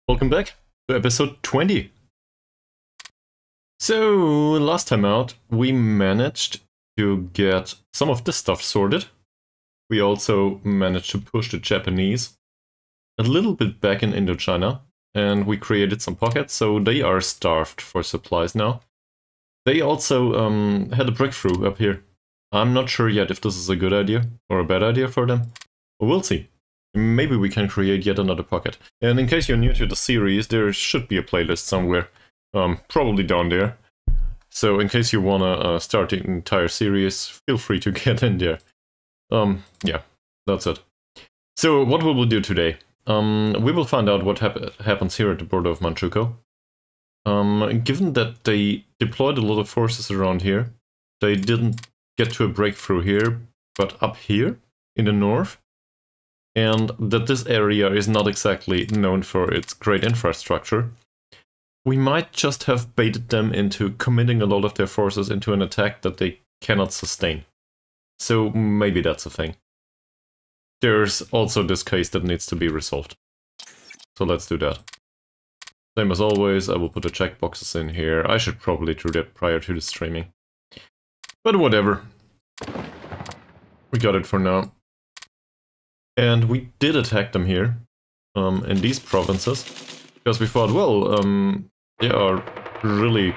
Welcome back to episode 20. So, last time out, we managed to get some of this stuff sorted. We also managed to push the Japanese a little bit back in Indochina, and we created some pockets, so they are starved for supplies now. They also had a breakthrough up here. I'm not sure yet if this is a good idea or a bad idea for them. We'll see. Maybe we can create yet another pocket. And in case you're new to the series, there should be a playlist somewhere. Probably down there. So in case you wanna start the entire series, feel free to get in there. Yeah, that's it. So what will we do today? We will find out what happens here at the border of Manchukuo. Given that they deployed a lot of forces around here, they didn't get to a breakthrough here, but up here in the north, and that this area is not exactly known for its great infrastructure, we might just have baited them into committing a lot of their forces into an attack that they cannot sustain. So maybe that's a thing. There's also this case that needs to be resolved. So let's do that. Same as always, I will put the checkboxes in here. I should probably do that prior to the streaming. But whatever. We got it for now. And we did attack them here, in these provinces, because we thought, well, they are really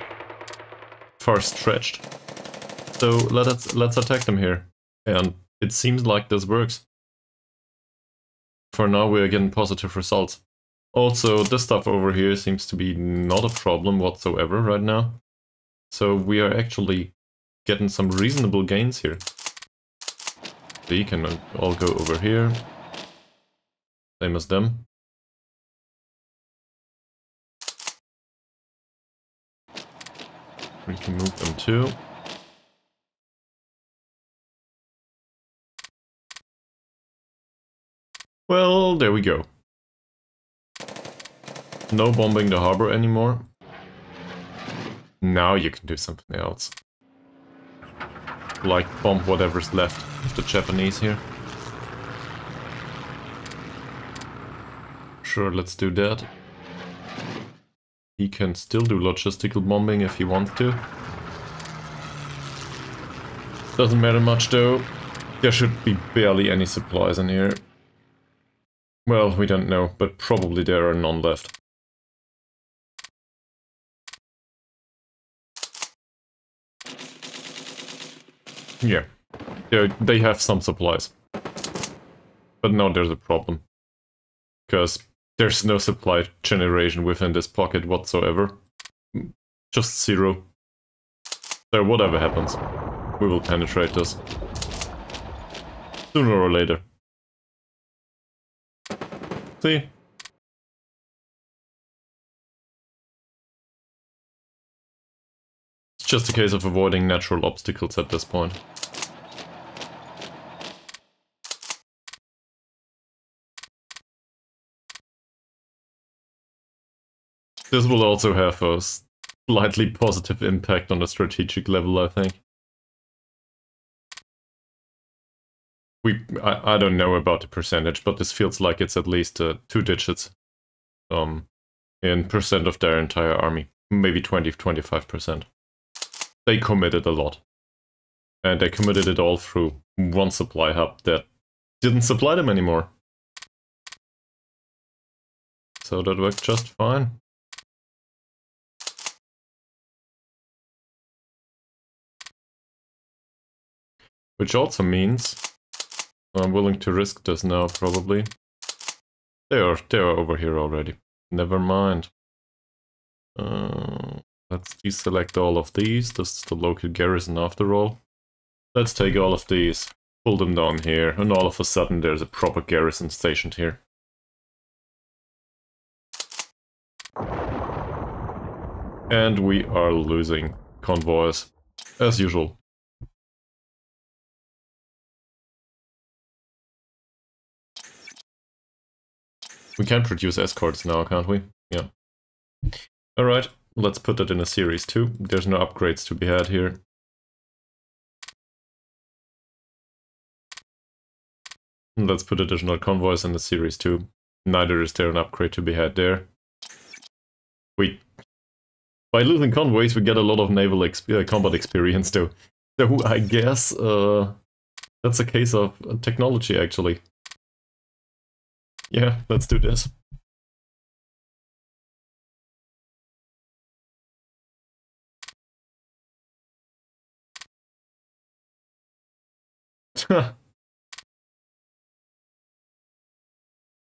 far stretched. So let's attack them here. And it seems like this works. For now we are getting positive results. Also, this stuff over here seems to be not a problem whatsoever right now. So we are actually getting some reasonable gains here. They can all go over here. Same as them. We can move them too. Well, there we go. No bombing the harbor anymore. Now you can do something else. Like bomb whatever's left of the Japanese here. Sure, let's do that. He can still do logistical bombing if he wants to. Doesn't matter much though. There should be barely any supplies in here. Well, we don't know, but probably there are none left. Yeah, they have some supplies. But now there's a problem. Because there's no supply generation within this pocket whatsoever. Just zero. So whatever happens, we will penetrate this. Sooner or later. See? It's just a case of avoiding natural obstacles at this point. This will also have a slightly positive impact on the strategic level, I think. I don't know about the percentage, but this feels like it's at least 2 digits in percent of their entire army. Maybe 20-25%. They committed a lot. And they committed it all through one supply hub that didn't supply them anymore. So that worked just fine. Which also means I'm willing to risk this now, probably. They are over here already. Never mind. Let's deselect all of these. This is the local garrison after all. Let's take all of these, pull them down here, and all of a sudden there's a proper garrison stationed here. And we are losing convoys, as usual. We can produce escorts now, can't we? Yeah. Alright, let's put that in a series too. There's no upgrades to be had here. Let's put additional convoys in the series too. Neither is there an upgrade to be had there. We, by losing convoys, we get a lot of naval combat experience though. So I guess that's a case of technology actually. Yeah, let's do this. Kind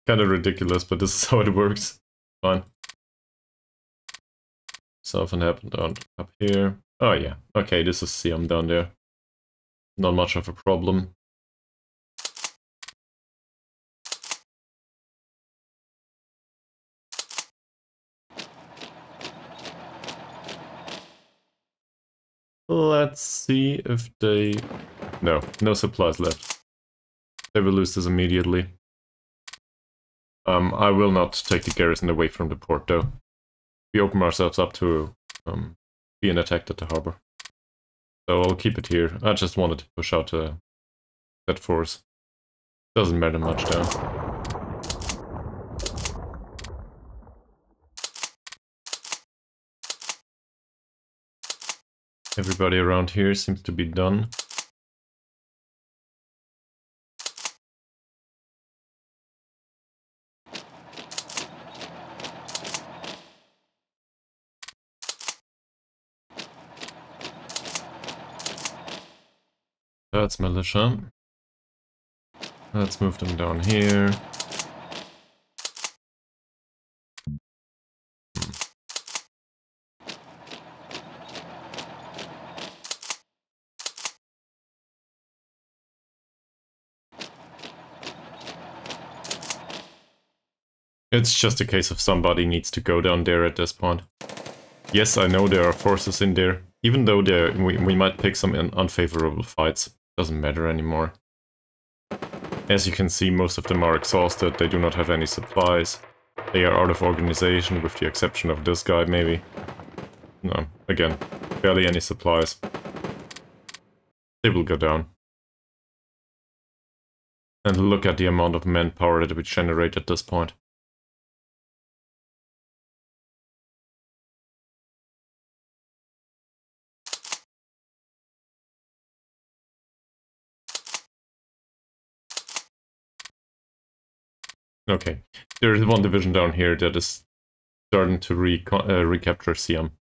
of ridiculous, but this is how it works. Fine. Something happened down up here. Oh yeah, okay, this is Siam down there. Not much of a problem. Let's see if they... No supplies left. They will lose this immediately. I will not take the garrison away from the port though. We open ourselves up to being attacked at the harbor. So I'll keep it here. I just wanted to push out that force. Doesn't matter much though. Everybody around here seems to be done. That's militia. Let's move them down here. It's just a case of somebody needs to go down there at this point. Yes, I know there are forces in there. Even though we might pick some unfavorable fights. Doesn't matter anymore. As you can see, most of them are exhausted. They do not have any supplies. They are out of organization, with the exception of this guy, maybe. No, again, barely any supplies. They will go down. And look at the amount of manpower that we generate at this point. Okay, there is one division down here that is starting to recapture Siam.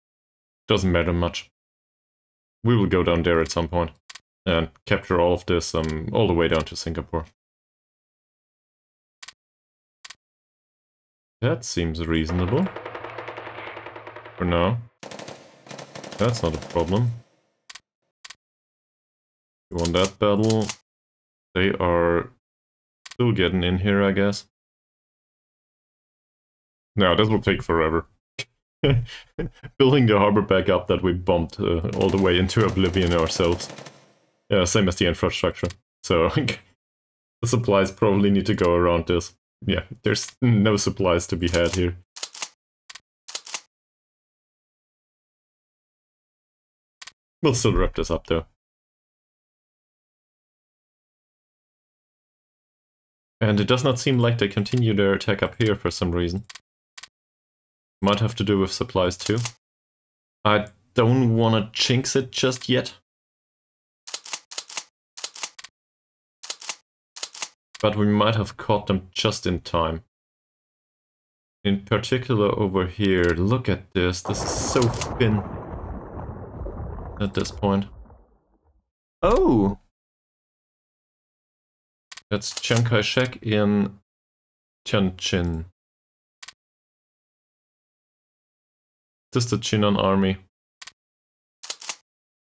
Doesn't matter much. We will go down there at some point and capture all of this all the way down to Singapore. That seems reasonable. For now. That's not a problem. You won that battle. They are still getting in here, I guess. No, this will take forever. Building the harbor back up that we bumped all the way into oblivion ourselves. Yeah, same as the infrastructure. So, the supplies probably need to go around this. Yeah, there's no supplies to be had here. We'll still wrap this up though. And it does not seem like they continue their attack up here for some reason. Might have to do with supplies too. I don't want to jinx it just yet. But we might have caught them just in time. In particular over here, look at this. This is so thin at this point. Oh! That's Chiang Kai-shek in Tianjin. This is the Chinan army.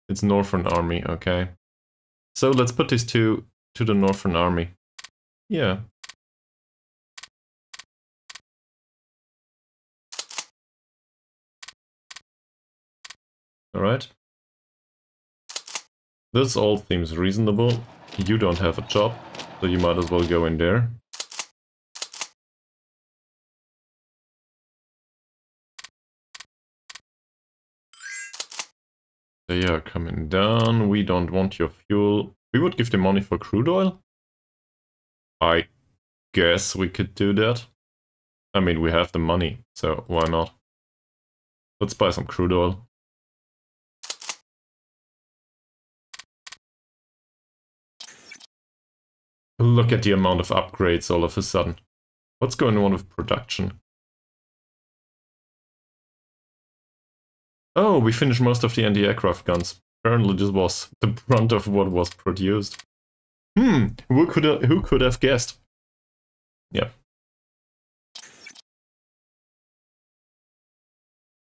It's Northern Army, okay. So let's put these two to the Northern Army. Yeah. Alright. This all seems reasonable. You don't have a job, so you might as well go in there. They are coming down. We don't want your fuel. We would give them money for crude oil? I guess we could do that. I mean, we have the money, so why not? Let's buy some crude oil. Look at the amount of upgrades all of a sudden. What's going on with production? Oh, we finished most of the anti-aircraft guns. Apparently this was the brunt of what was produced. Who could have guessed? Yeah.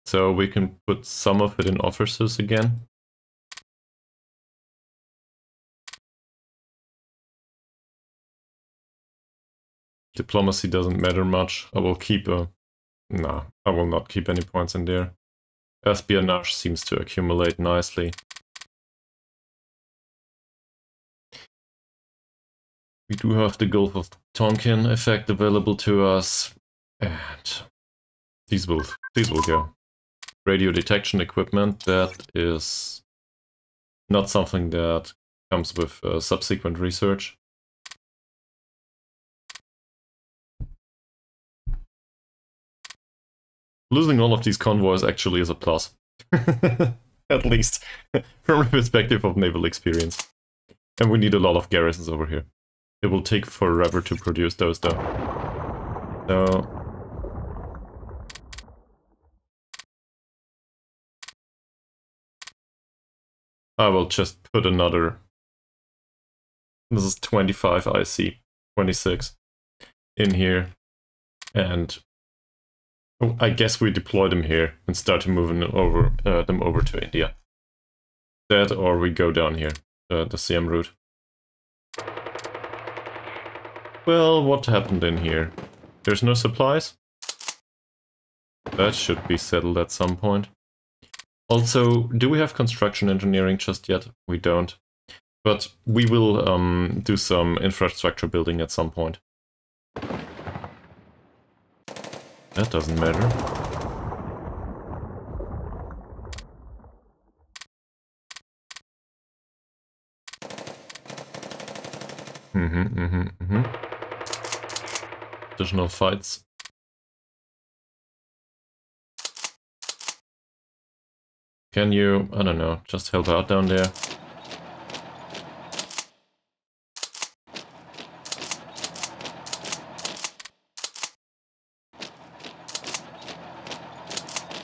So we can put some of it in officers again. Diplomacy doesn't matter much. I will keep a... Nah, I will not keep any points in there. Espionage seems to accumulate nicely. We do have the Gulf of Tonkin effect available to us. And these will go. Radio detection equipment, that is not something that comes with subsequent research. Losing all of these convoys actually is a plus. At least from a perspective of naval experience. And we need a lot of garrisons over here. It will take forever to produce those though. So... I will just put another... This is 25 IC, 26 in here. And I guess we deploy them here and start moving them over to India. That, or we go down here, the Siam route. Well, what happened in here? There's no supplies? That should be settled at some point. Also, do we have construction engineering just yet? We don't. But we will do some infrastructure building at some point. That doesn't matter. Additional fights. Can you, I don't know, just help out down there?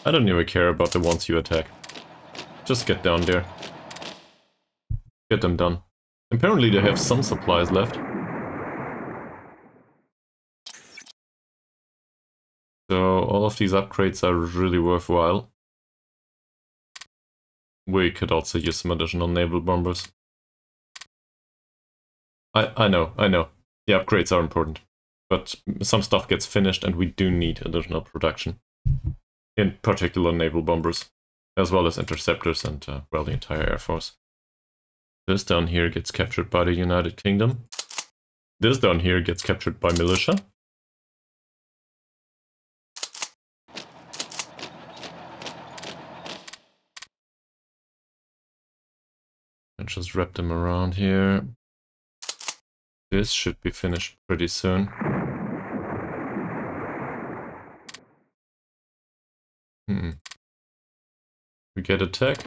I don't even care about the ones you attack. Just get down there. Get them done. Apparently they have some supplies left. So all of these upgrades are really worthwhile. We could also use some additional naval bombers. I know. The upgrades are important. But some stuff gets finished and we do need additional production. In particular naval bombers, as well as interceptors and, well, the entire Air Force. This down here gets captured by the United Kingdom. This down here gets captured by militia. And just wrap them around here. This should be finished pretty soon. We get attack.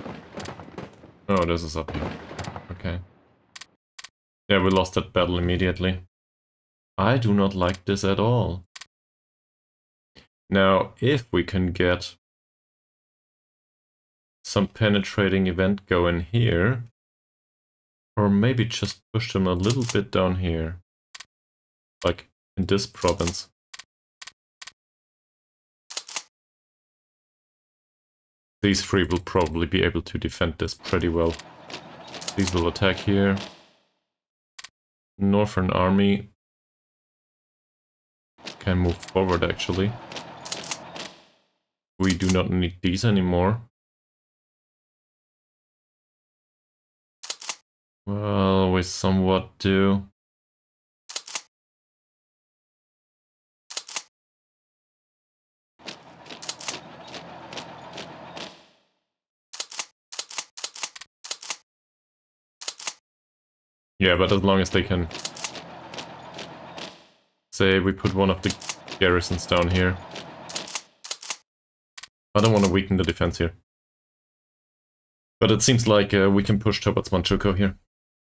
Oh, this is up here. Okay. Yeah, we lost that battle immediately. I do not like this at all. Now, if we can get some penetrating event going here, or maybe just push them a little bit down here, like in this province. These three will probably be able to defend this pretty well. These will attack here. Northern Army can move forward actually. We do not need these anymore. Well, we somewhat do. Yeah, but as long as they can... Say we put one of the garrisons down here. I don't want to weaken the defense here. But it seems like we can push towards Manchukuo here.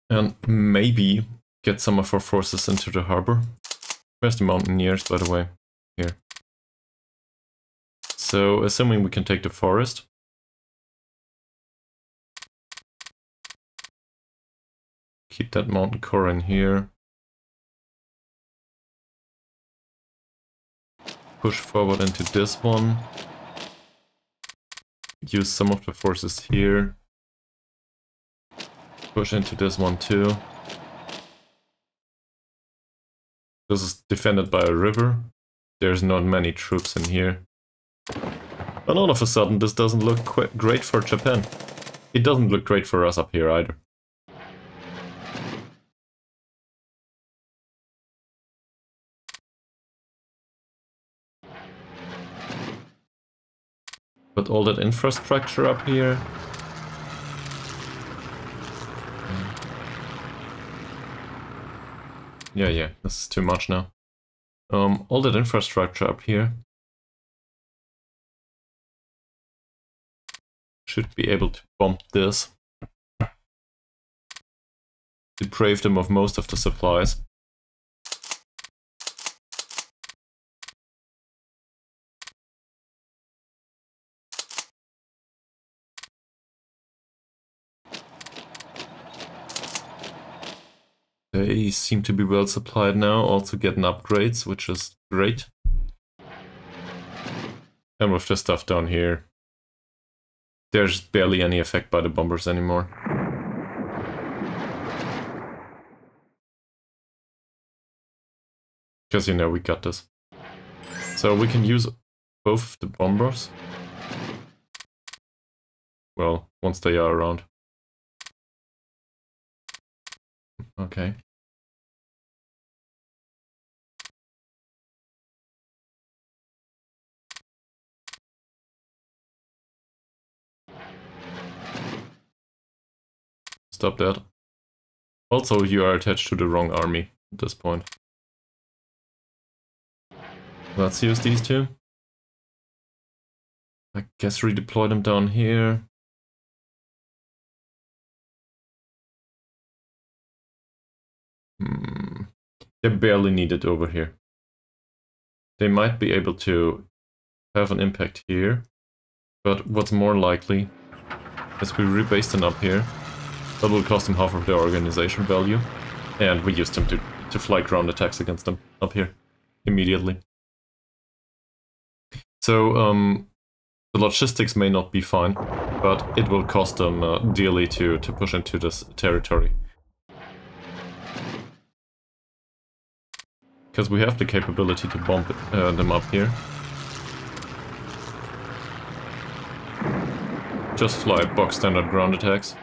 And maybe get some of our forces into the harbor. Where's the mountaineers, by the way? Here. So, assuming we can take the forest. Keep that mountain core in here. Push forward into this one. Use some of the forces here. Push into this one too. This is defended by a river. There's not many troops in here. And all of a sudden this doesn't look quite great for Japan. It doesn't look great for us up here either. But all that infrastructure up here... Yeah, this is too much now. All that infrastructure up here should be able to bomb this. Deprave them of most of the supplies. They seem to be well supplied now, also getting upgrades, which is great. And with the stuff down here, there's barely any effect by the bombers anymore. Because, you know, we got this. So we can use both of the bombers. Well, once they are around. Okay. Stop that. Also, you are attached to the wrong army at this point. Let's use these two. I guess redeploy them down here. They're barely needed over here. They might be able to have an impact here, but what's more likely is we rebase them up here. That will cost them half of their organization value, and we use them to fly ground attacks against them up here immediately. So the logistics may not be fine, but it will cost them dearly to push into this territory. Because we have the capability to bomb them up here. Just fly box standard ground attacks.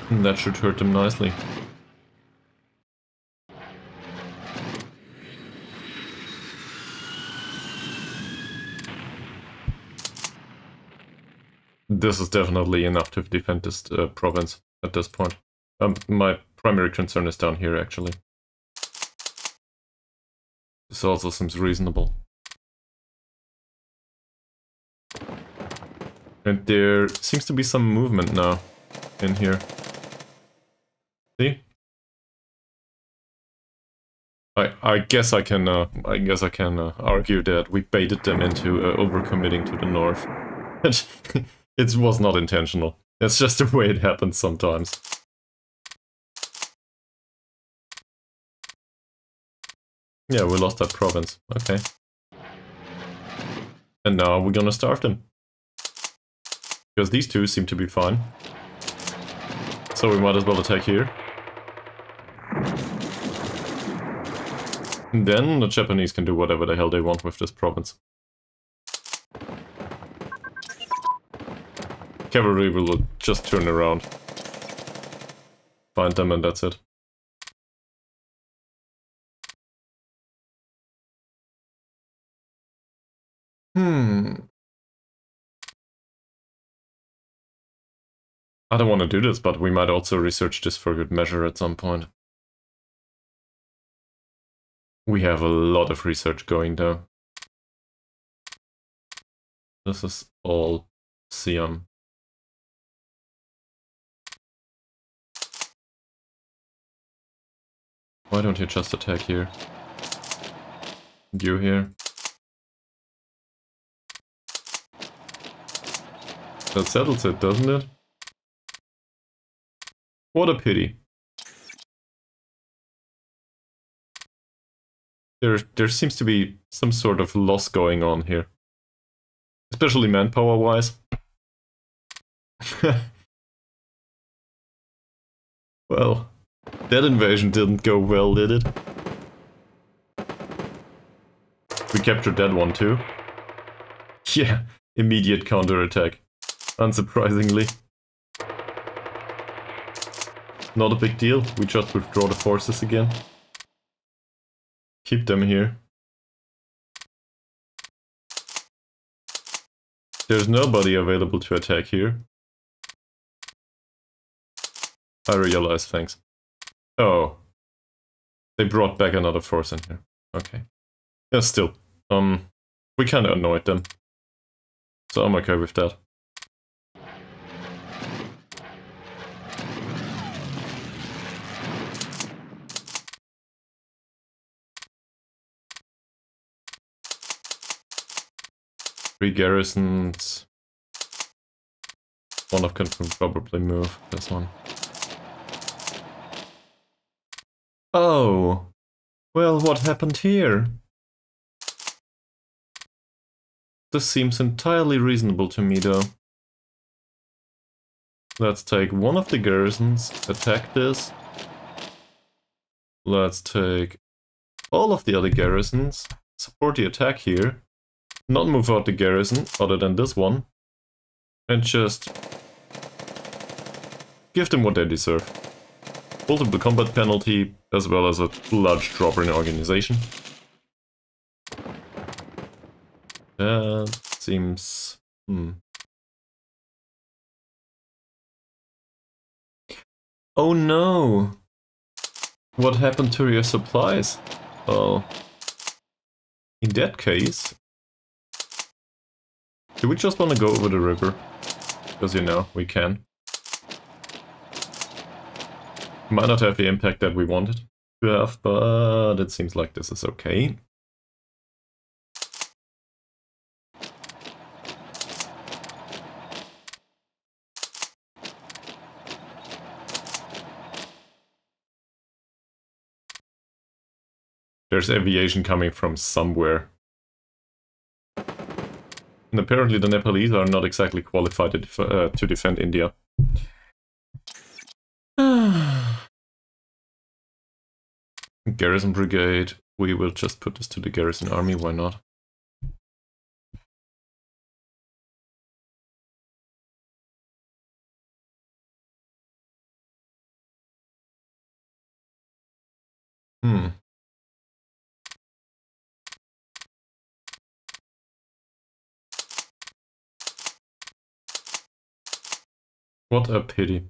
And that should hurt them nicely. This is definitely enough to defend this province at this point. My primary concern is down here, actually. This also seems reasonable. And there seems to be some movement now in here. See? I guess I can argue that we baited them into overcommitting to the north. It was not intentional. It's just the way it happens sometimes. Yeah, we lost that province. Okay. And now we're gonna starve them. Because these two seem to be fine. So we might as well attack here. And then the Japanese can do whatever the hell they want with this province. Cavalry will just turn around. Find them and that's it. I don't want to do this, but we might also research this for good measure at some point. We have a lot of research going though. This is all Siam. Why don't you just attack here? You here. That settles it, doesn't it? What a pity. There seems to be some sort of loss going on here. Especially manpower-wise. Well, that invasion didn't go well, did it? We captured that one too. Yeah, immediate counterattack. Unsurprisingly. Not a big deal, we just withdraw the forces again. Keep them here. There's nobody available to attack here. I realize, thanks. Oh. They brought back another force in here. Okay. Yeah, still. We kinda annoyed them. So I'm okay with that. Three garrisons. One of them can probably move. This one. Oh. Well, what happened here? This seems entirely reasonable to me, though. Let's take one of the garrisons, attack this. Let's take all of the other garrisons, support the attack here, not move out the garrison, other than this one, and just give them what they deserve. Multiple combat penalty, as well as a large drop in organization. That seems... Oh no! What happened to your supplies? Well, in that case... Do we just want to go over the river? Because, you know, we can. Might not have the impact that we wanted to have, but it seems like this is okay. There's aviation coming from somewhere. And apparently the Nepalese are not exactly qualified to defend India. Garrison brigade. We will just put this to the garrison army, why not? What a pity.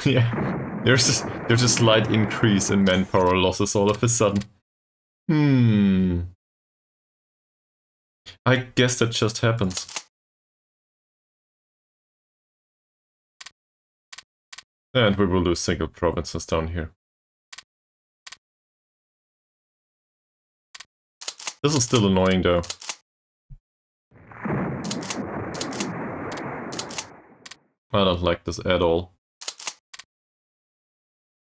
Yeah, there's a slight increase in manpower losses all of a sudden. I guess that just happens. And we will lose single provinces down here. This is still annoying though. I don't like this at all.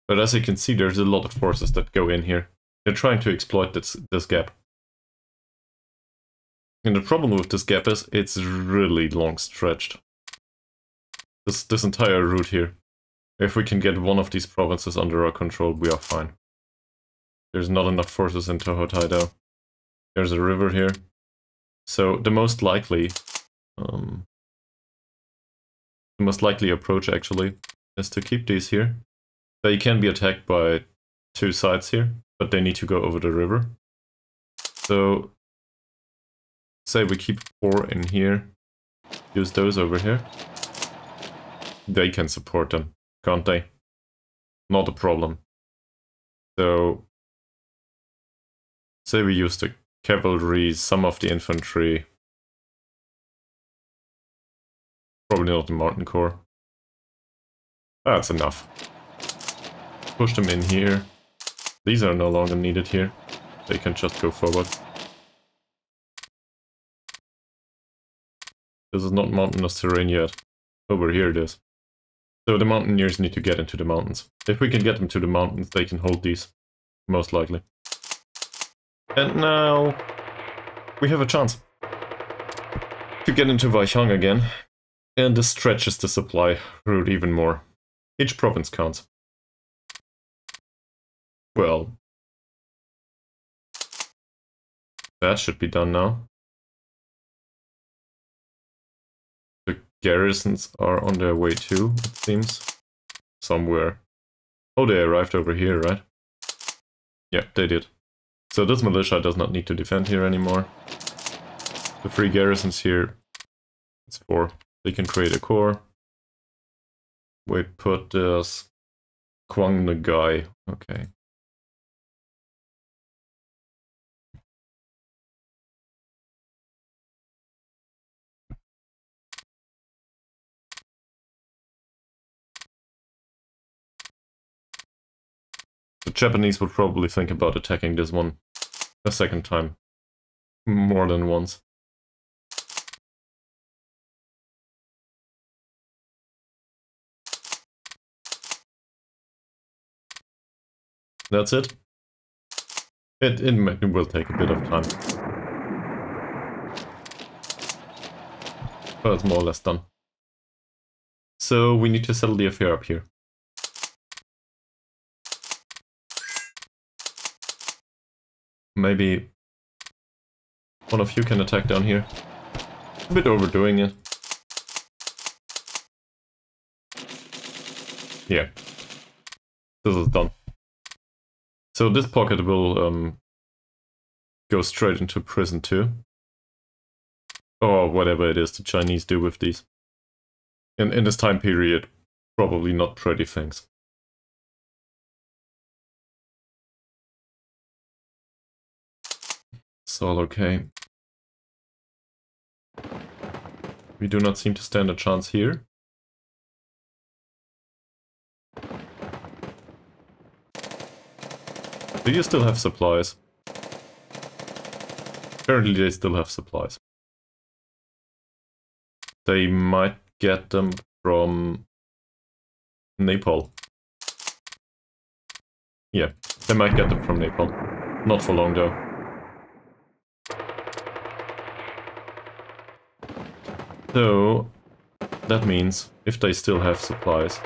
But as you can see, there's a lot of forces that go in here. They're trying to exploit this gap. And the problem with this gap is it's really long stretched. This entire route here. If we can get one of these provinces under our control, we are fine. There's not enough forces in Tohotai though. There's a river here. So the most likely approach actually is to keep these here. They can be attacked by two sides here, but they need to go over the river. So say we keep 4 in here, use those over here. they can support them, can't they? Not a problem. So, say we use the cavalry, some of the infantry. Probably not the mountain corps. That's enough. Push them in here. These are no longer needed here. They can just go forward. This is not mountainous terrain yet. Over here it is. So the mountaineers need to get into the mountains. If we can get them to the mountains, they can hold these. Most likely. And now we have a chance to get into Weihang again. And this stretches the supply route even more. Each province counts. Well, that should be done now. The garrisons are on their way too, it seems. Somewhere. Oh, they arrived over here, right? Yeah, they did. So this militia does not need to defend here anymore. The 3 garrisons here, it's 4. They can create a corps. We put this Kwang Nagai. Okay. The Japanese would probably think about attacking this one a second time. More than once. That's it. It will take a bit of time. But it's more or less done. So we need to settle the affair up here. Maybe one of you can attack down here. A bit overdoing it. Yeah. This is done. So this pocket will go straight into prison too. Or whatever it is the Chinese do with these. In this time period, probably not pretty things. It's all okay. We do not seem to stand a chance here. Do you still have supplies? Apparently they still have supplies. They might get them from Nepal. Yeah, they might get them from Nepal. Not for long though. So, that means, if they still have supplies,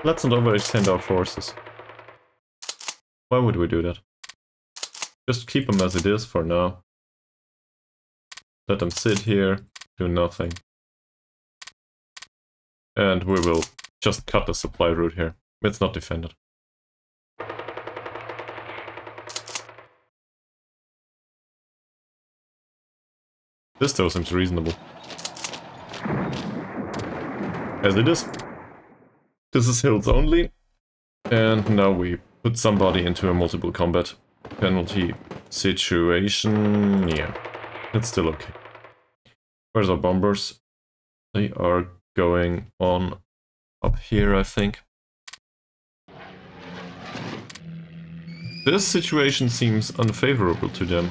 let's not overextend our forces. Why would we do that? Just keep them as it is for now. Let them sit here, do nothing. And we will just cut the supply route here. It's not defended. This though seems reasonable. As it is. This is hills only. And now we put somebody into a multiple combat penalty situation. Yeah, it's still okay. Where's our bombers? They are going on up here, I think. This situation seems unfavorable to them.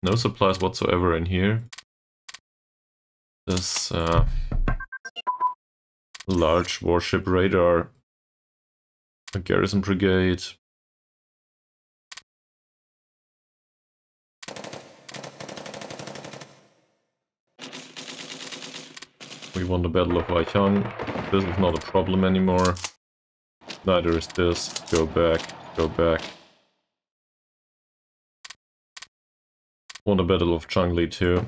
No supplies whatsoever in here. This large warship radar, a garrison brigade. We won the Battle of Weihang. This is not a problem anymore. Neither is this. Go back, go back. Won the Battle of Changli too.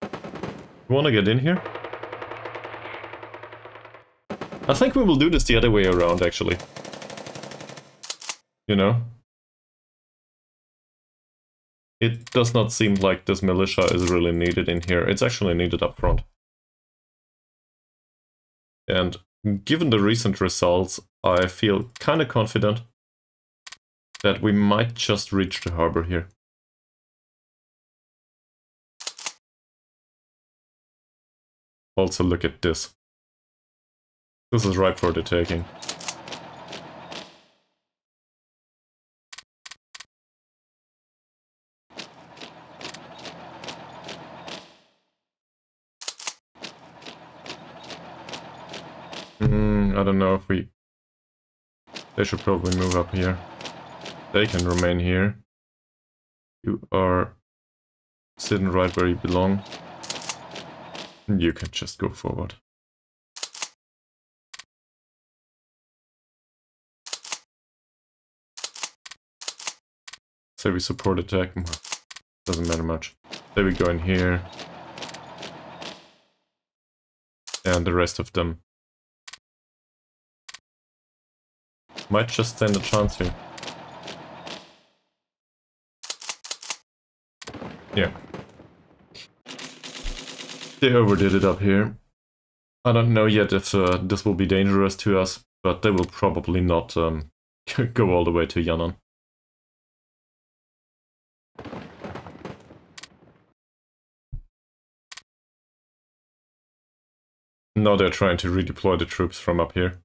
You wanna get in here? I think we will do this the other way around, actually. You know? It does not seem like this militia is really needed in here. It's actually needed up front. And given the recent results, I feel kind of confident that we might just reach the harbor here. Also, look at this. This is ripe for the taking. I don't know if we... They should probably move up here. They can remain here. You are sitting right where you belong. You can just go forward. Say we support attack. Doesn't matter much. Say we go in here. And the rest of them might just stand a chance here. Yeah. They overdid it up here. I don't know yet if this will be dangerous to us, but they will probably not go all the way to Yan'an. Now they're trying to redeploy the troops from up here,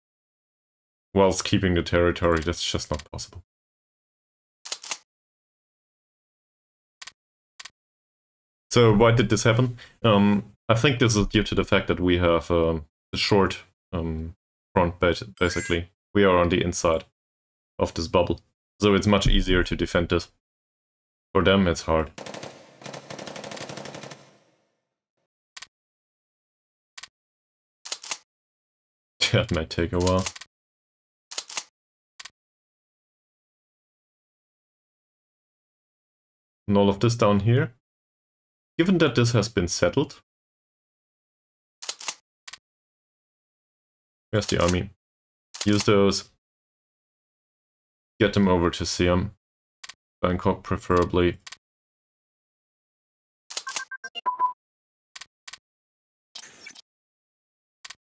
whilst keeping the territory. That's just not possible. So why did this happen? I think this is due to the fact that we have a short front, basically. We are on the inside of this bubble, so it's much easier to defend this. For them, it's hard. That might take a while. And all of this down here. Given that this has been settled, where's the army? Use those. Get them over to Siam. Bangkok preferably.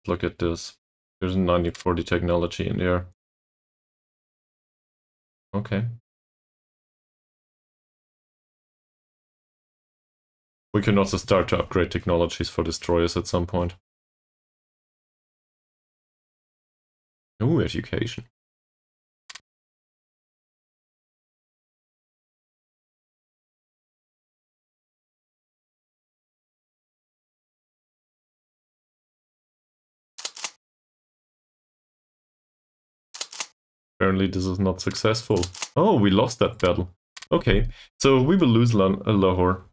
Look at this. There's a 1940 technology in there. Okay. We can also start to upgrade technologies for destroyers at some point. Ooh, education. Apparently this is not successful. Oh, we lost that battle. Okay, so we will lose Lahore.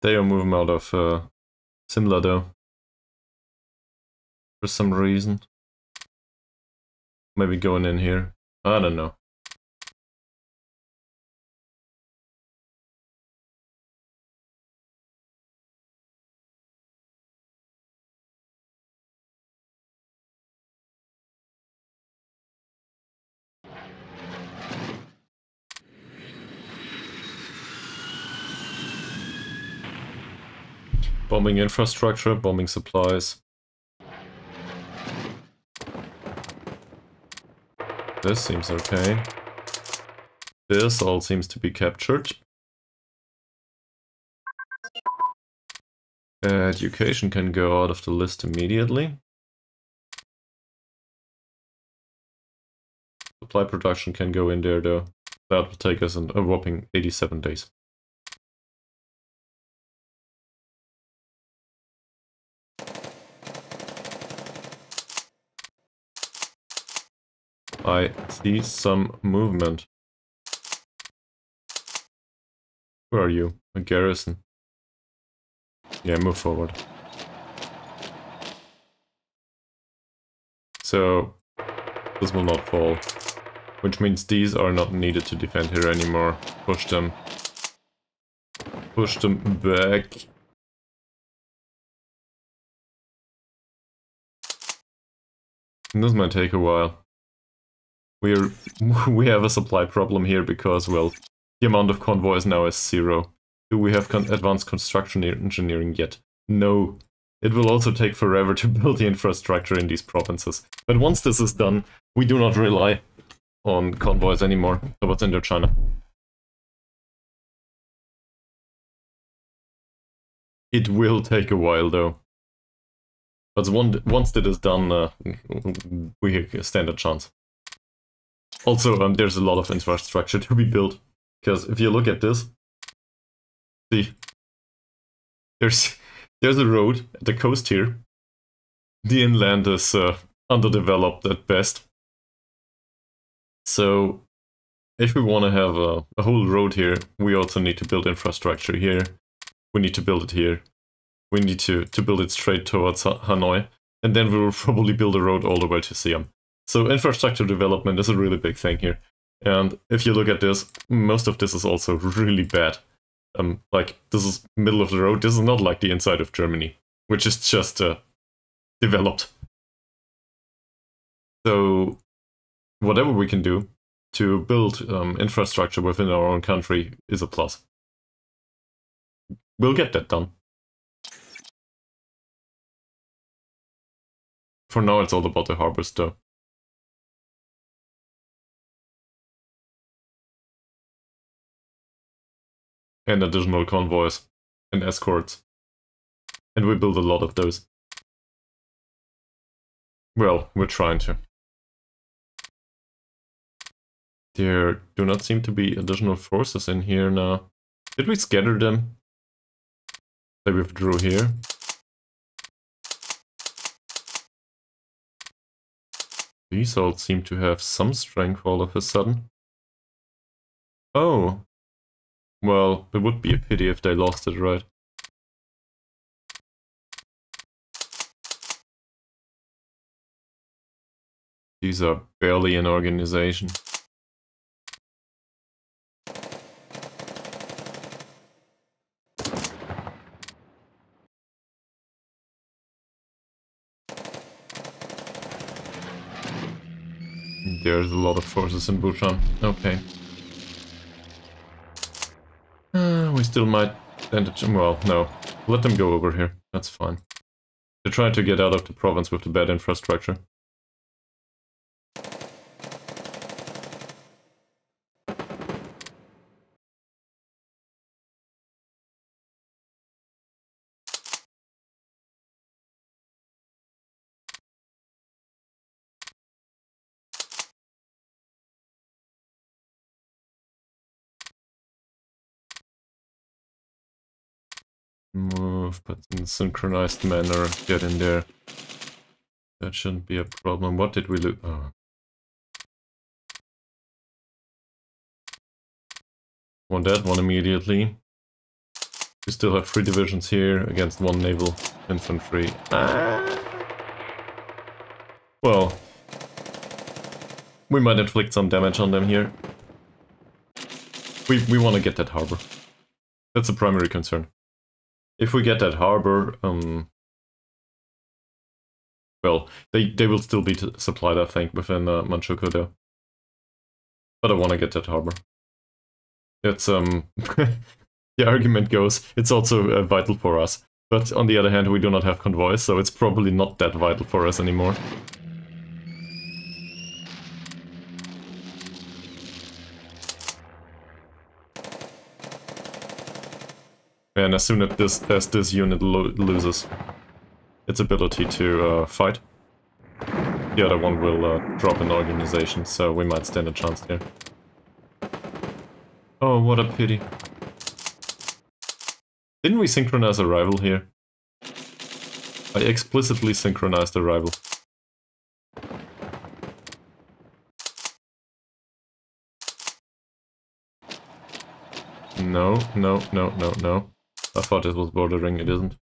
They are moving out of Simla though. For some reason. Maybe going in here. I don't know. Bombing infrastructure, bombing supplies. This seems okay. This all seems to be captured. Education can go out of the list immediately. Supply production can go in there though. That will take us a whopping 87 days. I see some movement. Where are you? A garrison. Yeah, move forward. So, this will not fall. Which means these are not needed to defend here anymore. Push them. Push them back. This might take a while. We have a supply problem here because, well, the amount of convoys now is 0. Do we have advanced construction engineering yet? No. It will also take forever to build the infrastructure in these provinces. But once this is done, we do not rely on convoys anymore towards Indochina. It will take a while though. But once that is done, we stand a chance. Also, there's a lot of infrastructure to be built. Because if you look at this, see, there's a road at the coast here. The inland is underdeveloped at best. So, if we want to have a whole road here, we also need to build infrastructure here. We need to build it here. We need to build it straight towards Hanoi. And then we will probably build a road all the way to Siam. So infrastructure development is a really big thing here. And if you look at this, most of this is also really bad. Like, this is middle of the road. This is not like the inside of Germany, which is just developed. So whatever we can do to build infrastructure within our own country is a plus. We'll get that done. For now, it's all about the harbors, though. And additional convoys and escorts. And we build a lot of those. Well, we're trying to. There do not seem to be additional forces in here now. Did we scatter them? They withdrew here. These all seem to have some strength all of a sudden. Oh. Well, it would be a pity if they lost it, right? These are barely an organization. There's a lot of forces in Bhutan. Okay. We still might... Well, no. Let them go over here. That's fine. They're trying to get out of the province with the bad infrastructure. Move, but in synchronized manner, get in there. That shouldn't be a problem. What did we lose? Oh. One dead, one immediately. We still have 3 divisions here against 1 naval infantry. Well, we might inflict some damage on them here. We want to get that harbor. That's the primary concern. If we get that harbor, well, they will still be supplied, I think, within Manchukuo though. But I want to get that harbor. It's, the argument goes, it's also vital for us. But on the other hand, we do not have convoys, so it's probably not that vital for us anymore. And as soon as this unit loses its ability to fight, the other one will drop in organization, so we might stand a chance here. Oh, what a pity. Didn't we synchronize a rival here? I explicitly synchronized a rival. No, no, no, no, no. I thought it was bordering, it isn't.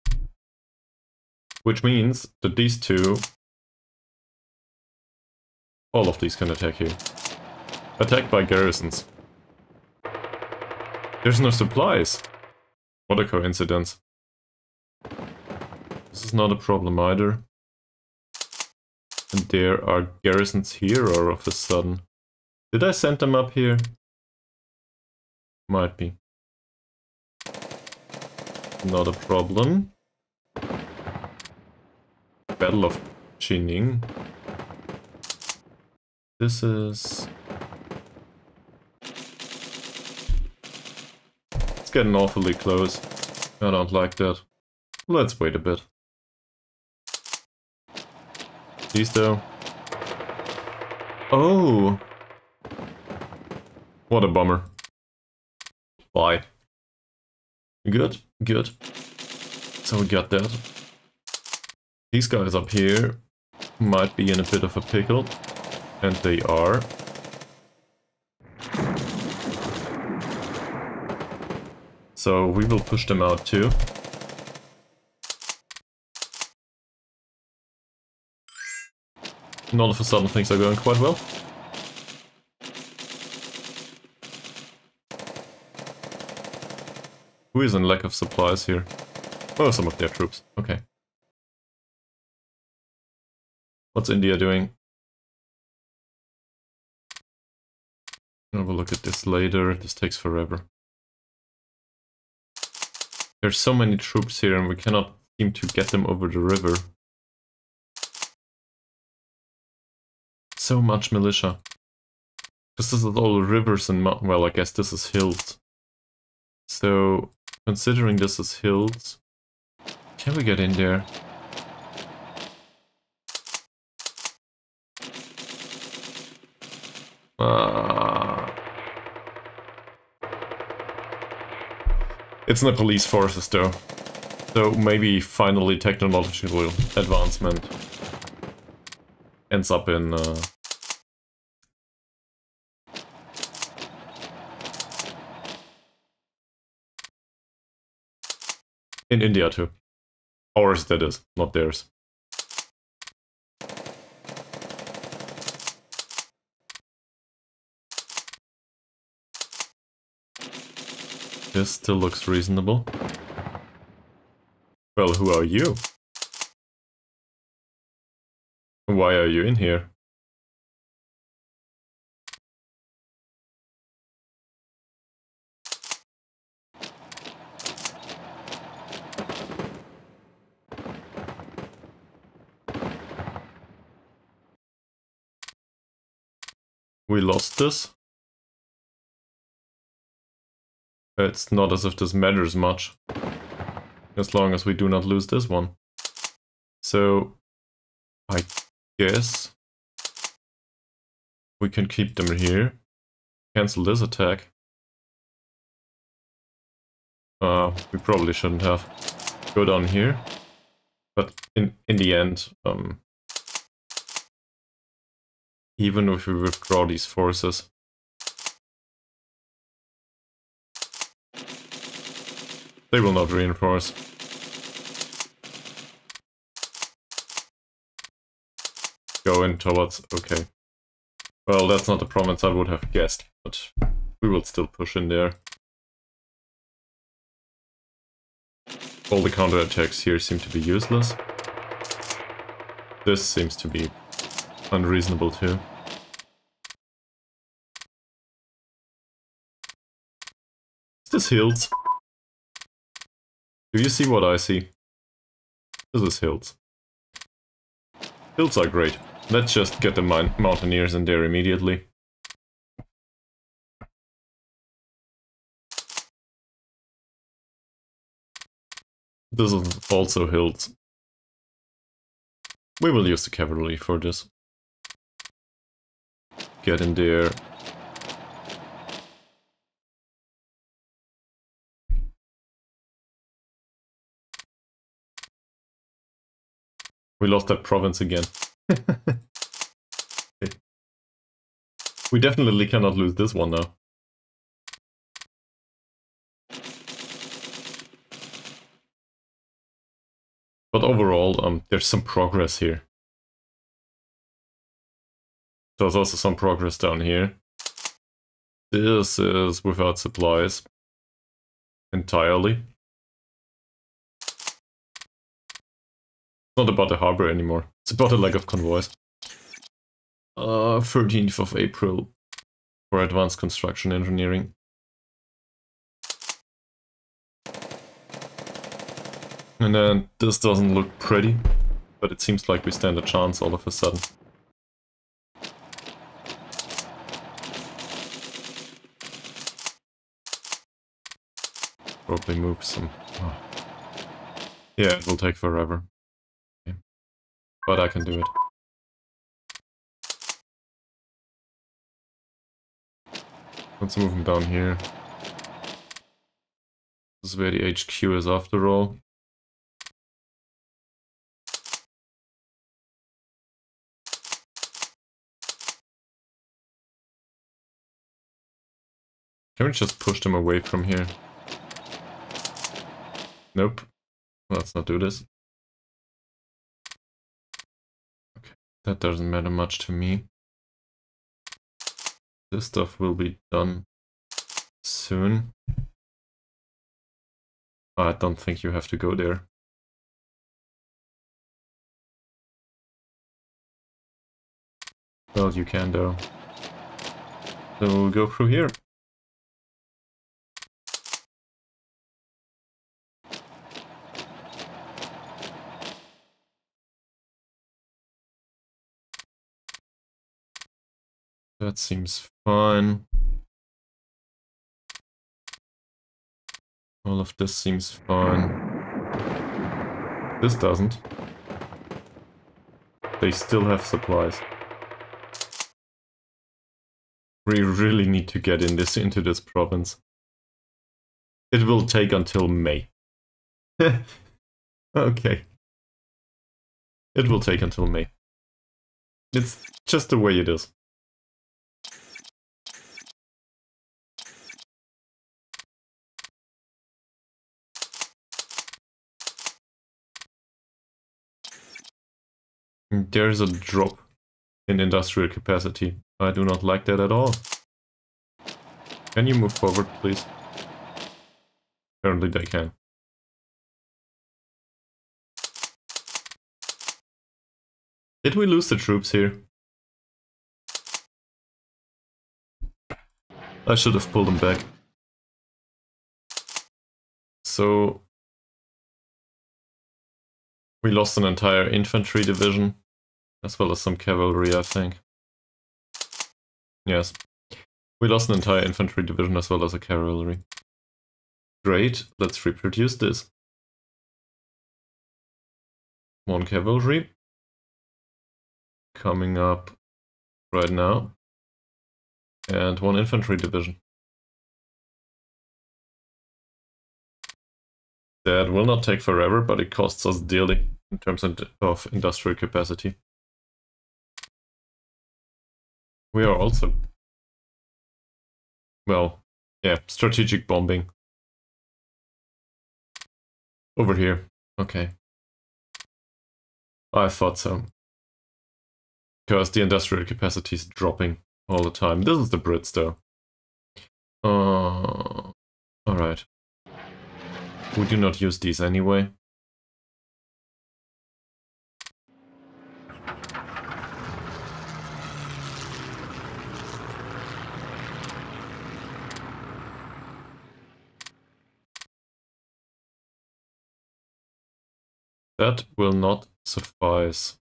Which means that these two... all of these can attack here. Attacked by garrisons. There's no supplies. What a coincidence. This is not a problem either. And there are garrisons here, or of a sudden. Did I send them up here? Might be. Not a problem. Battle of Jining. This is... It's getting awfully close. I don't like that. Let's wait a bit. These though. Oh! What a bummer. Bye. Good, good. So we got that. These guys up here might be in a bit of a pickle. And they are. So we will push them out too. And all of a sudden things are going quite well. Who is in lack of supplies here? Oh, some of their troops. Okay. What's India doing? I'll have a look at this later. This takes forever. There's so many troops here and we cannot seem to get them over the river. So much militia. This is all rivers and well, I guess this is hills. So, considering this is hills, can we get in there? It's Nepalese forces though. So maybe finally technological advancement ends up in India too. Ours, that is, not theirs. This still looks reasonable. Well, who are you? Why are you in here? We lost this. It's not as if this matters much. As long as we do not lose this one. So, I guess we can keep them here. Cancel this attack. We probably shouldn't have. Go down here. But in the end, even if we withdraw these forces, they will not reinforce. Go in towards... okay. Well, that's not the province I would have guessed, but we will still push in there. All the counterattacks here seem to be useless. This seems to be unreasonable too. Is this hills? Do you see what I see? This is hills. Hills are great. Let's just get the mountaineers in there immediately. This is also hills. We will use the cavalry for this. Get in there. We lost that province again. We definitely cannot lose this one now. But overall, there's some progress here. There's also some progress down here. This is without supplies. Entirely. It's not about the harbor anymore. It's about a lack of convoys. 13th of April for advanced construction engineering. And then this doesn't look pretty, but it seems like we stand a chance all of a sudden. Probably move some... Oh. Yeah, it will take forever. Okay. But I can do it. Let's move him down here. This is where the HQ is after all. Can we just push them away from here? Nope. Let's not do this. Okay, that doesn't matter much to me. This stuff will be done soon. I don't think you have to go there. Well, you can though. So we'll go through here. That seems fine. All of this seems fine. This doesn't. They still have supplies. We really need to get into this province. It will take until May. Okay. It will take until May. It's just the way it is. There's a drop in industrial capacity. I do not like that at all. Can you move forward, please? Apparently they can. Did we lose the troops here? I should have pulled them back. So... we lost an entire infantry division, as well as some cavalry, I think. Yes. We lost an entire infantry division as well as a cavalry. Great, let's reproduce this. One cavalry. Coming up right now. And one infantry division. That will not take forever, but it costs us dearly in terms of industrial capacity. We are also... well, yeah, strategic bombing. Over here. Okay. I thought so. Because the industrial capacity is dropping all the time. This is the Brits, though. Alright. We do not use these anyway. That will not suffice.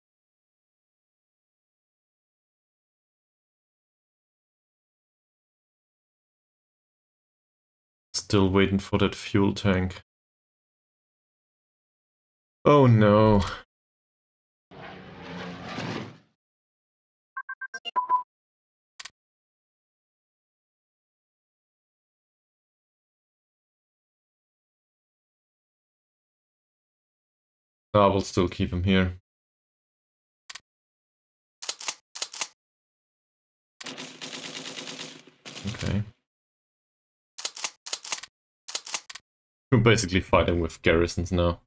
Still waiting for that fuel tank. Oh no. I will still keep him here. Okay. We're basically fighting with garrisons now.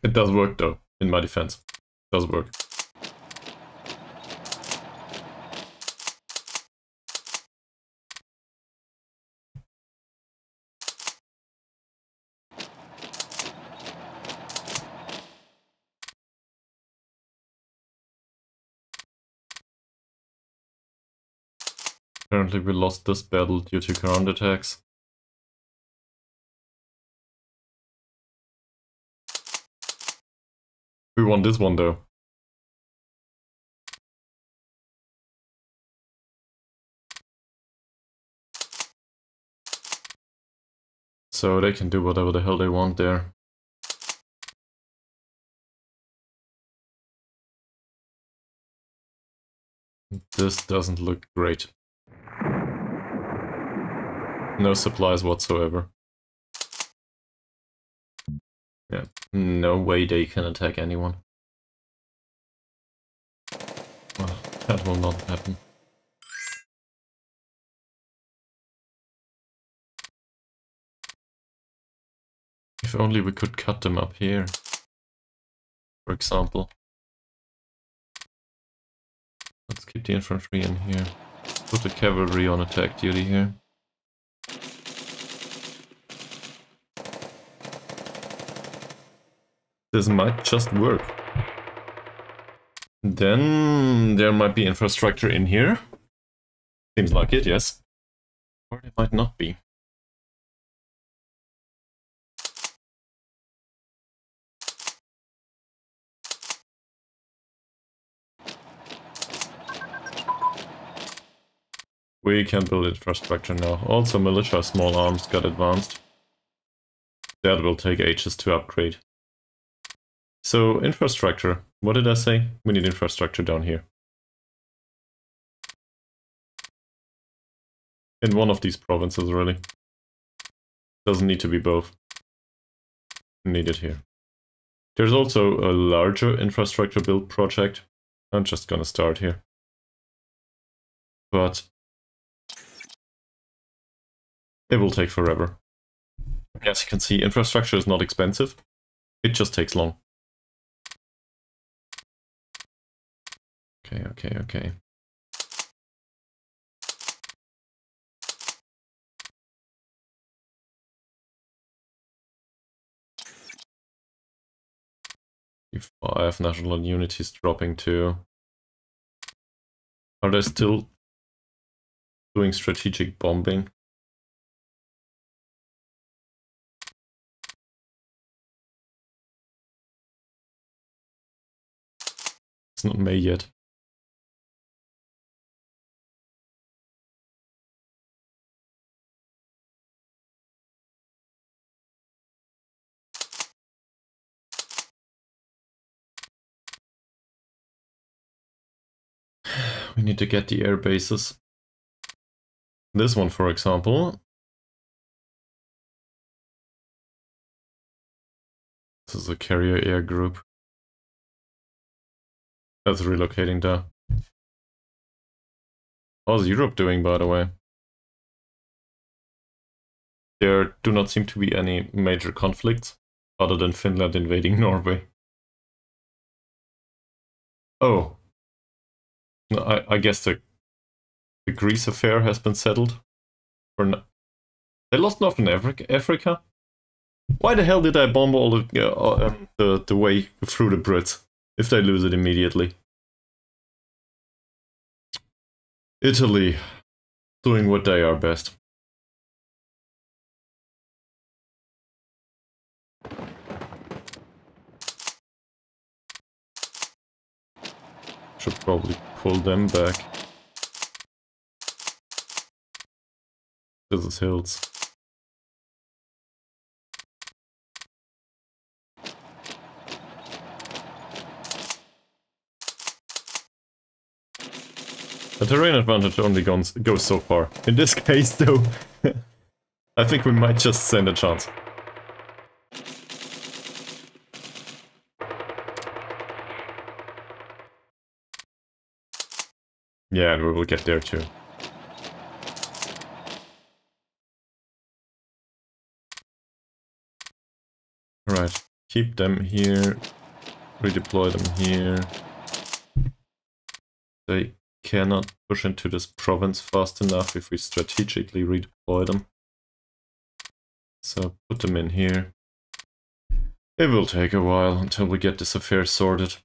It does work though, in my defense. It does work. Apparently we lost this battle due to ground attacks. We won this one though. So they can do whatever the hell they want there. This doesn't look great. No supplies whatsoever. Yeah, no way they can attack anyone. Well, that will not happen. If only we could cut them up here, for example. Let's keep the infantry in here. Put the cavalry on attack duty here. This might just work. Then there might be infrastructure in here. Seems like it, yes. Or it might not be. We can build infrastructure now. Also, militia small arms got advanced. That will take ages to upgrade. So, infrastructure. What did I say? We need infrastructure down here. In one of these provinces, really. Doesn't need to be both. Need it here. There's also a larger infrastructure build project. I'm just gonna start here. But it will take forever. As you can see, infrastructure is not expensive. It just takes long. Okay. E5 national unity is dropping too. Are they still doing strategic bombing? It's not May yet. We need to get the air bases. This one, for example. This is a carrier air group. That's relocating there. How's Europe doing, by the way? There do not seem to be any major conflicts, other than Finland invading Norway. Oh. No, I guess the Greece affair has been settled. They lost Northern Africa? Why the hell did I bomb all the way through the Brits, if they lose it immediately? Italy, doing what they are best. Should probably pull them back. This is hills. The terrain advantage only goes so far. In this case, though, I think we might just stand a chance. Yeah, and we will get there too. Right, keep them here, redeploy them here. They cannot push into this province fast enough if we strategically redeploy them. So put them in here. It will take a while until we get this affair sorted.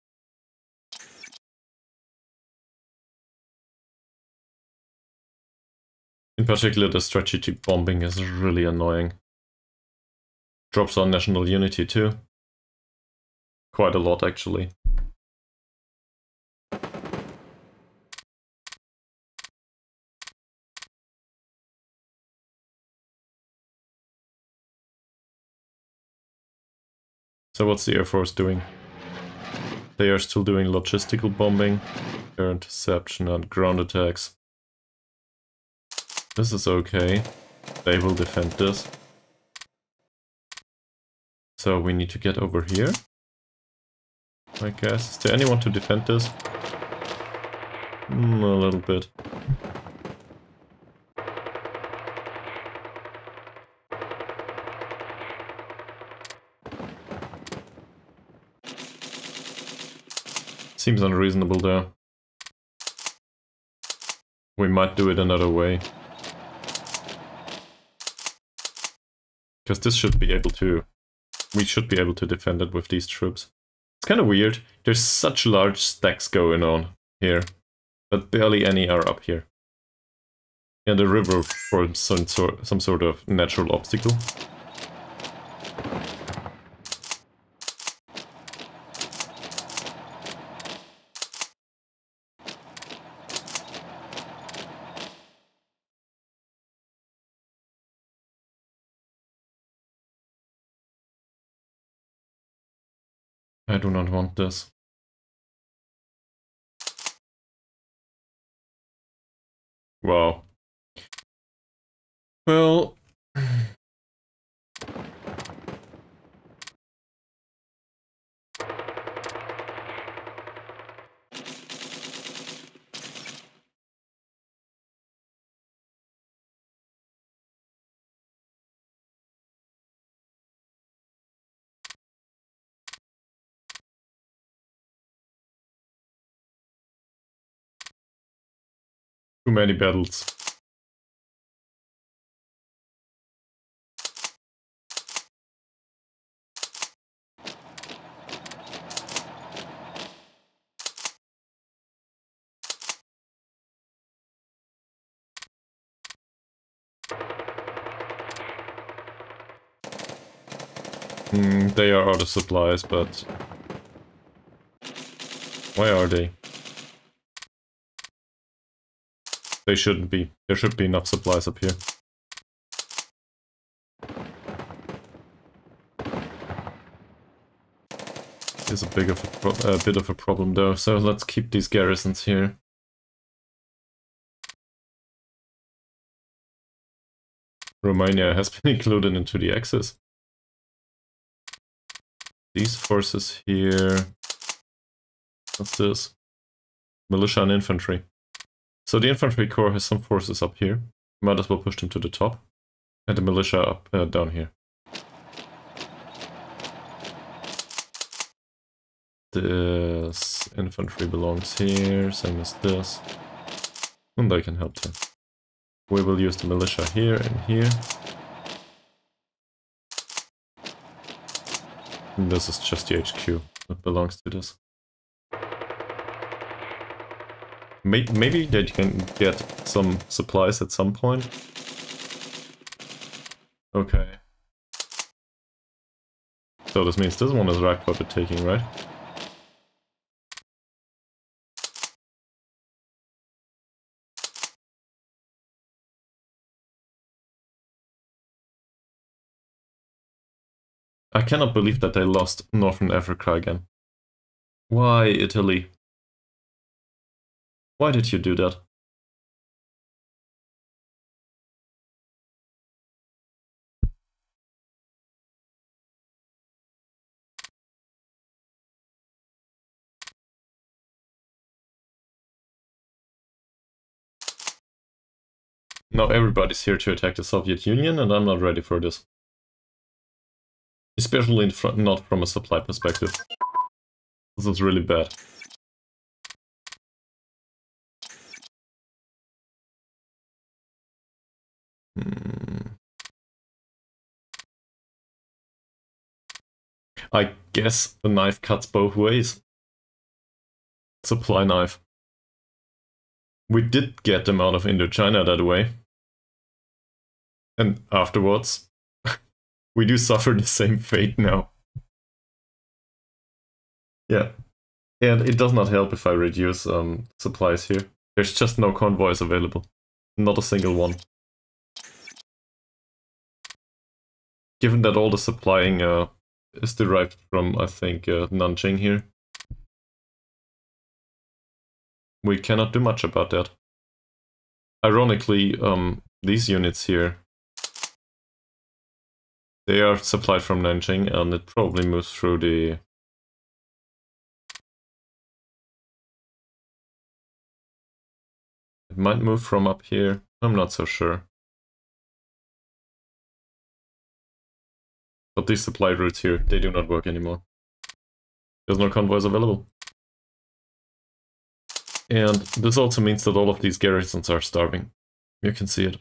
In particular, the strategic bombing is really annoying. Drops on national unity too. Quite a lot, actually. So what's the Air Force doing? They are still doing logistical bombing, air interception and ground attacks. This is okay. They will defend this. So we need to get over here, I guess. Is there anyone to defend this? A little bit. Seems unreasonable though. We might do it another way. Because this should be able to... We should be able to defend it with these troops. It's kind of weird. There's such large stacks going on here. But barely any are up here. And the river forms some sort of natural obstacle. I do not want this. Wow. Well... Too many battles. They are out of supplies, but... Why are they? They shouldn't be. There should be enough supplies up here. Is a bit of a problem though, so let's keep these garrisons here. Romania has been included into the Axis. These forces here... What's this? Militia and infantry. So the infantry corps has some forces up here. Might as well push them to the top. And the militia up down here. This infantry belongs here, same as this. And they can help too. We will use the militia here and here. And this is just the HQ that belongs to this. Maybe they can get some supplies at some point. Okay. So this means this one is rack puppet taking, right? I cannot believe that they lost Northern Africa again. Why, Italy? Why did you do that? Now everybody's here to attack the Soviet Union, and I'm not ready for this. Especially not from a supply perspective. This is really bad. I guess the knife cuts both ways. Supply knife. We did get them out of Indochina that way. And afterwards, we do suffer the same fate now. Yeah. And it does not help if I reduce supplies here. There's just no convoys available. Not a single one. Given that all the supplying is derived from, I think, Nanjing here, we cannot do much about that. Ironically, these units here, they are supplied from Nanjing, and it probably moves through the... It might move from up here, I'm not so sure. But these supply routes here, they do not work anymore. There's no convoys available. And this also means that all of these garrisons are starving. You can see it.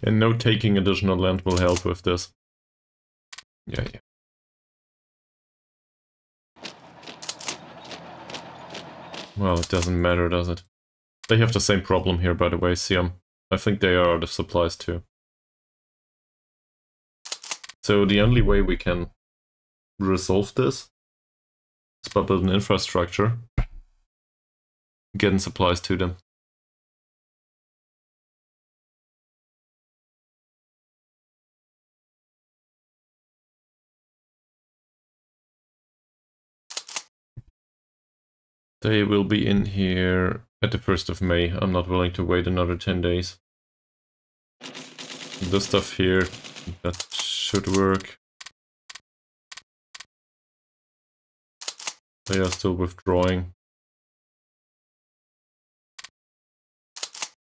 And no taking additional land will help with this. Yeah. Well, it doesn't matter, does it? They have the same problem here, by the way, Siam. I think they are out of supplies too. So the only way we can resolve this is by building infrastructure, getting supplies to them. They will be in here at the 1st of May. I'm not willing to wait another 10 days. This stuff here, that should work. They are still withdrawing.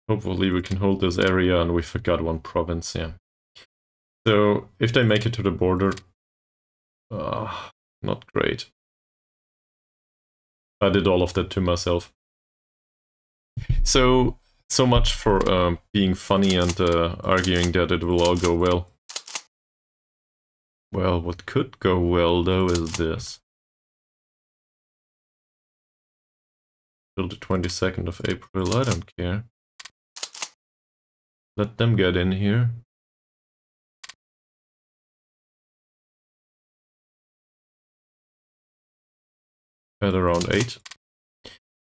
Hopefully we can hold this area, and we forgot one province, yeah. So, if they make it to the border... not great. I did all of that to myself. So much for being funny and arguing that it will all go well. Well, what could go well, though, is this. Till the 22nd of April, I don't care. Let them get in here. At around 8.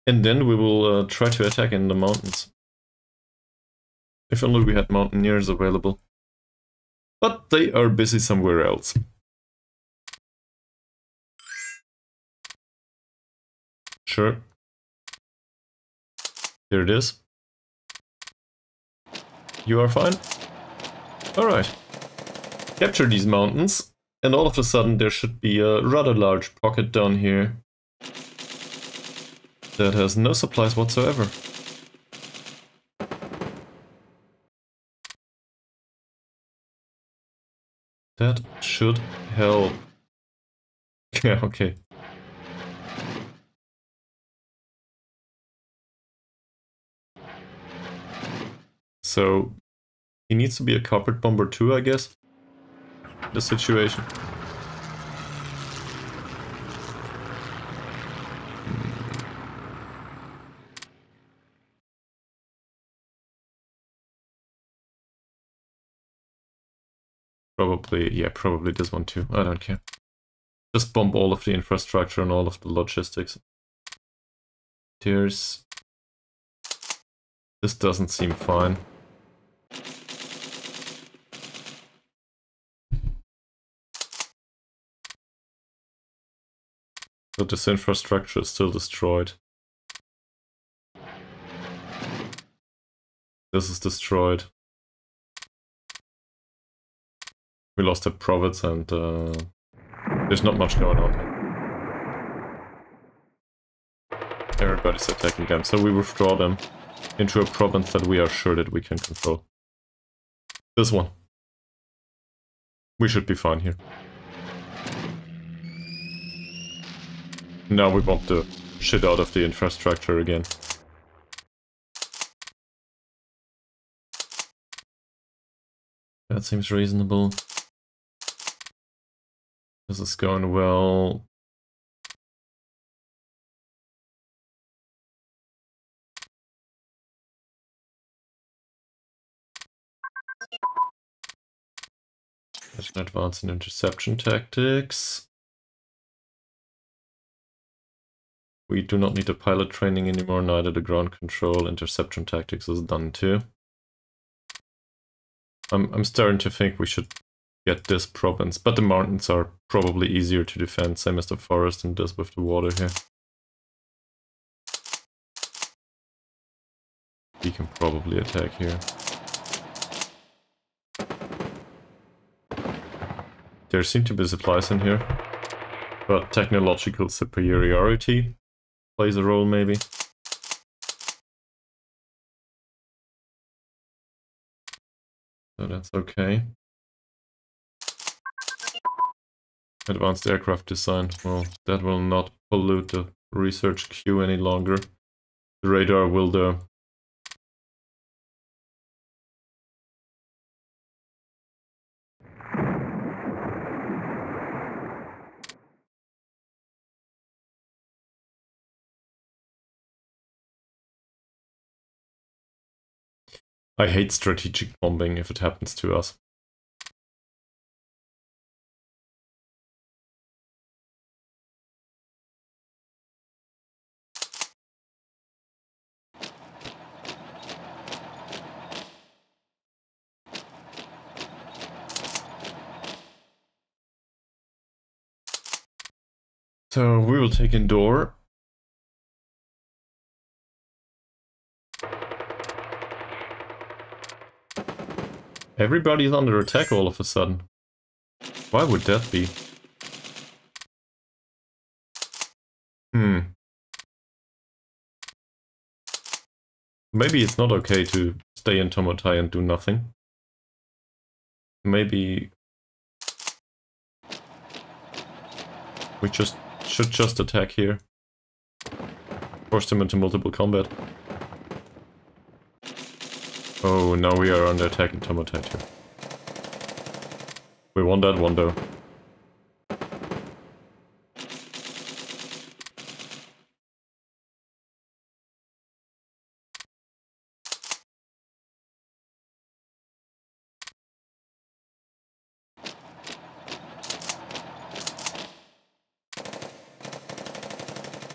And then we will try to attack in the mountains. If only we had mountaineers available. But they are busy somewhere else. Sure. Here it is. You are fine? Alright. Capture these mountains, and all of a sudden there should be a rather large pocket down here that has no supplies whatsoever. That should help. Yeah, okay. So, he needs to be a carpet bomber too, I guess. The situation. Probably, yeah, probably this one too. I don't care. Just bomb all of the infrastructure and all of the logistics. This doesn't seem fine. But this infrastructure is still destroyed. This is destroyed. We lost a province, and there's not much going on here. Everybody's attacking them, so we withdraw them into a province that we are sure that we can control. This one. We should be fine here. Now we bomb the shit out of the infrastructure again. That seems reasonable. This is going well. Let's advance in interception tactics. We do not need the pilot training anymore, neither the ground control. Interception tactics is done too. I'm starting to think we should get this province, but the mountains are probably easier to defend, same as the forest and this with the water here. We can probably attack here. There seem to be supplies in here, but technological superiority plays a role maybe. So that's okay. Advanced aircraft design. Well, that will not pollute the research queue any longer. The radar will though. I hate strategic bombing if it happens to us. So we will take Indore. Everybody's under attack all of a sudden. Why would that be? Maybe it's not okay to stay in Tomotai and do nothing. Maybe we should just attack here. Force them into multiple combat. Oh, now we are under attack in Tomotai too. We won that one though.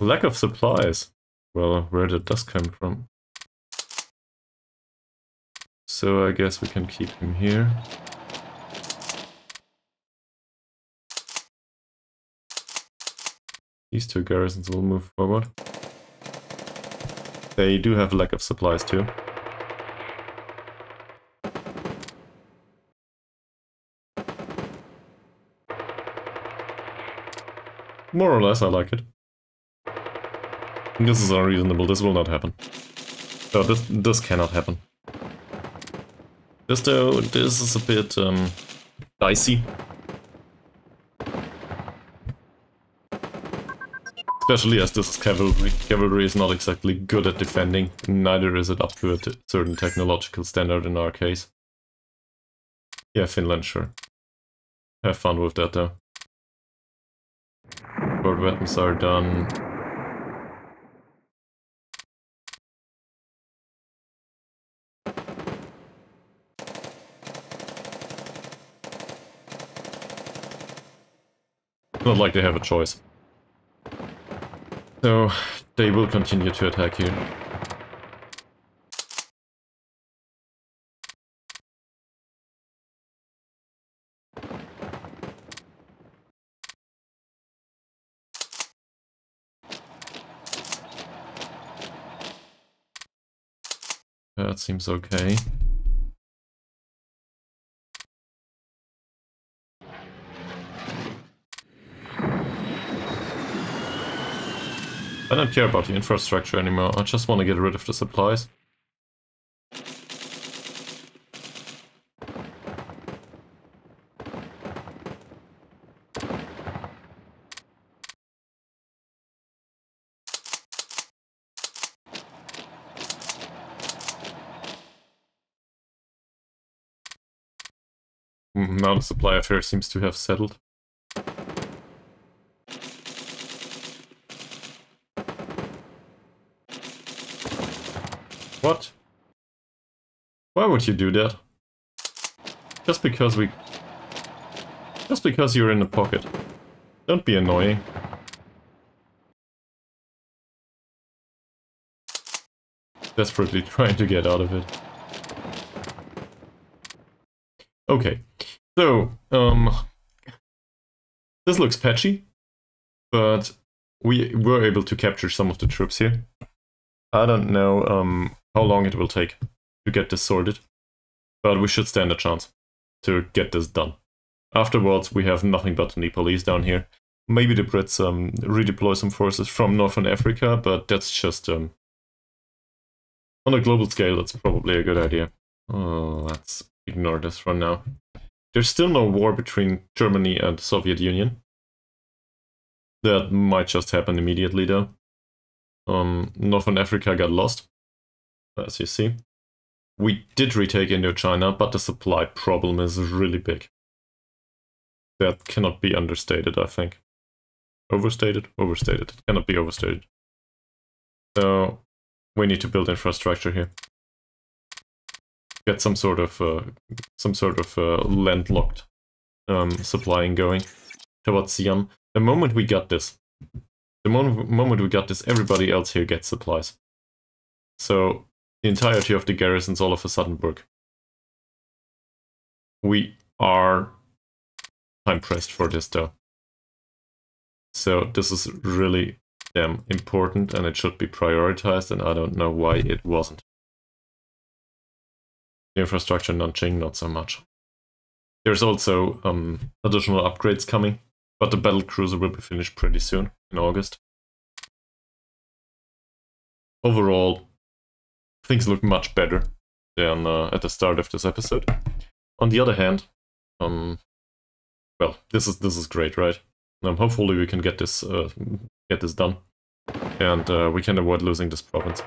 Lack of supplies. Well, where did this come from? So I guess we can keep him here. These two garrisons will move forward. They do have lack of supplies too. More or less, I like it. This is unreasonable, this will not happen. Oh, this cannot happen. This though, this is a bit dicey. Especially as this is cavalry. Cavalry is not exactly good at defending, neither is it up to a certain technological standard in our case. Yeah, Finland, sure. Have fun with that though. Board weapons are done. Not like they have a choice. So, they will continue to attack here. That seems okay. I don't care about the infrastructure anymore, I just want to get rid of the supplies. Now the supply affair seems to have settled. What? Why would you do that? Just because you're in the pocket. Don't be annoying. Desperately trying to get out of it. Okay, so, this looks patchy, but we were able to capture some of the troops here. I don't know how long it will take to get this sorted, but we should stand a chance to get this done. Afterwards, we have nothing but the Nepalese down here. Maybe the Brits redeploy some forces from Northern Africa, but that's just on a global scale, that's probably a good idea. Oh, let's ignore this for now. There's still no war between Germany and the Soviet Union. That might just happen immediately, though. Northern Africa got lost, as you see. We did retake Indochina, but the supply problem is really big. That cannot be understated, I think. Overstated? Overstated. It cannot be overstated. So, we need to build infrastructure here. Get some sort of landlocked supplying going towards Xi'an. The moment we got this, everybody else here gets supplies. So the entirety of the garrisons all of a sudden work. We are time pressed for this though. So this is really damn important and it should be prioritized, and I don't know why it wasn't. The infrastructure Nanjing, not so much. There's also additional upgrades coming, but the battle cruiser will be finished pretty soon, in August. Overall, things look much better than at the start of this episode. On the other hand, well, this is great, right? Hopefully we can get this done, and we can avoid losing this province.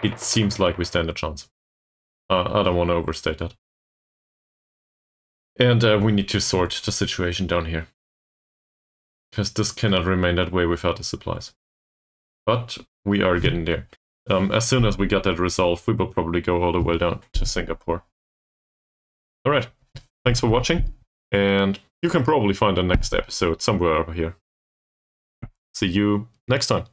It seems like we stand a chance. I don't want to overstate that. And we need to sort the situation down here, because this cannot remain that way without the supplies. But we are getting there. As soon as we get that resolved, we will probably go all the way down to Singapore. Alright, thanks for watching, and you can probably find the next episode somewhere over here. See you next time.